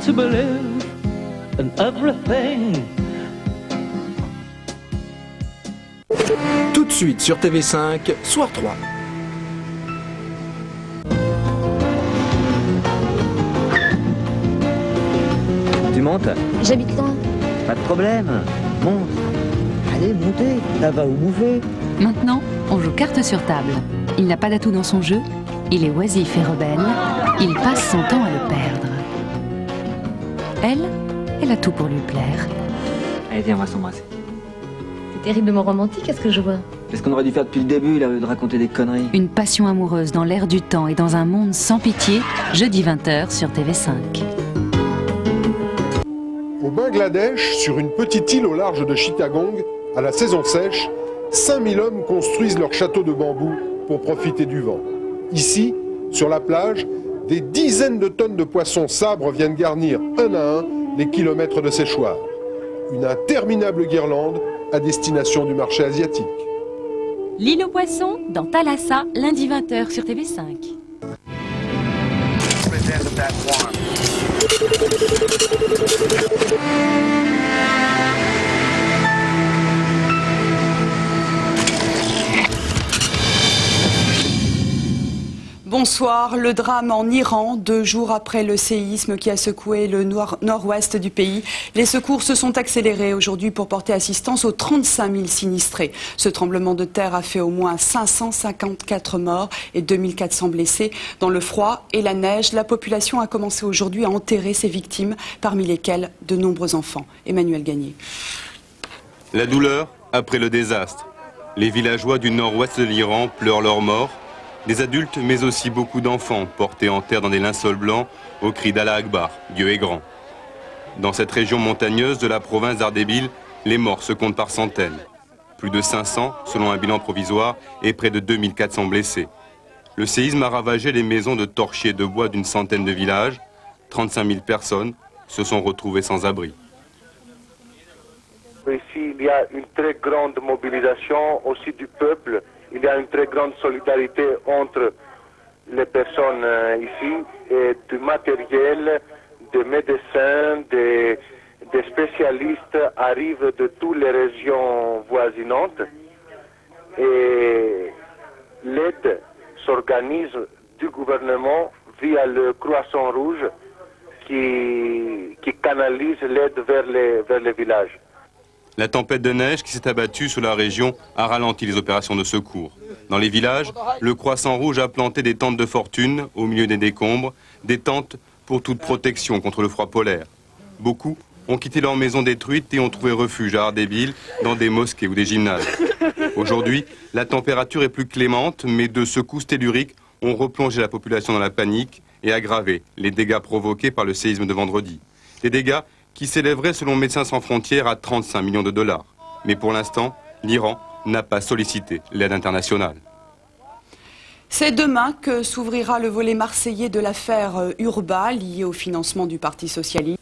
to believe in everything. Tout de suite sur TV5, Soir 3. Tu montes? J'habite loin. Pas de problème. Monte. Allez, montez. Ça va vous bouffer. Maintenant, on joue carte sur table. Il n'a pas d'atout dans son jeu. Il est oisif et rebelle. Il passe son temps à le perdre. Elle a tout pour lui plaire. Allez, viens, on va s'embrasser. C'est terriblement romantique, est-ce que je vois? C'est ce qu'on aurait dû faire depuis le début, là, au lieu de raconter des conneries. Une passion amoureuse dans l'air du temps et dans un monde sans pitié, jeudi 20h sur TV5. Au Bangladesh, sur une petite île au large de Chittagong, à la saison sèche, 5000 hommes construisent leur château de bambou pour profiter du vent. Ici, sur la plage, des dizaines de tonnes de poissons sabres viennent garnir un à un les kilomètres de séchoir. Une interminable guirlande à destination du marché asiatique. L'île aux poissons dans Thalassa, lundi 20h sur TV5. Bonsoir. Le drame en Iran, 2 jours après le séisme qui a secoué le nord-ouest du pays. Les secours se sont accélérés aujourd'hui pour porter assistance aux 35 000 sinistrés. Ce tremblement de terre a fait au moins 554 morts et 2400 blessés. Dans le froid et la neige, la population a commencé aujourd'hui à enterrer ses victimes, parmi lesquelles de nombreux enfants. Emmanuel Gagné. La douleur après le désastre. Les villageois du nord-ouest de l'Iran pleurent leurs morts. Des adultes, mais aussi beaucoup d'enfants, portés en terre dans des linceuls blancs, au cri d'Allah Akbar, Dieu est grand. Dans cette région montagneuse de la province d'Ardébil, les morts se comptent par centaines. Plus de 500, selon un bilan provisoire, et près de 2400 blessés. Le séisme a ravagé les maisons de torchis et de bois d'une centaine de villages. 35 000 personnes se sont retrouvées sans abri. Ici, il y a une très grande mobilisation aussi du peuple. Il y a une très grande solidarité entre les personnes ici et du matériel, des médecins, des spécialistes arrivent de toutes les régions voisinantes et l'aide s'organise du gouvernement via le Croissant Rouge qui canalise l'aide vers les villages. La tempête de neige qui s'est abattue sur la région a ralenti les opérations de secours. Dans les villages, le Croissant Rouge a planté des tentes de fortune au milieu des décombres, des tentes pour toute protection contre le froid polaire. Beaucoup ont quitté leurs maisons détruites et ont trouvé refuge à Ardébil, dans des mosquées ou des gymnases. Aujourd'hui, la température est plus clémente, mais 2 secousses telluriques ont replongé la population dans la panique et aggravé les dégâts provoqués par le séisme de vendredi. Des dégâts qui s'élèverait selon Médecins sans frontières à 35 millions de dollars. Mais pour l'instant, l'Iran n'a pas sollicité l'aide internationale. C'est demain que s'ouvrira le volet marseillais de l'affaire Urba, liée au financement du Parti socialiste.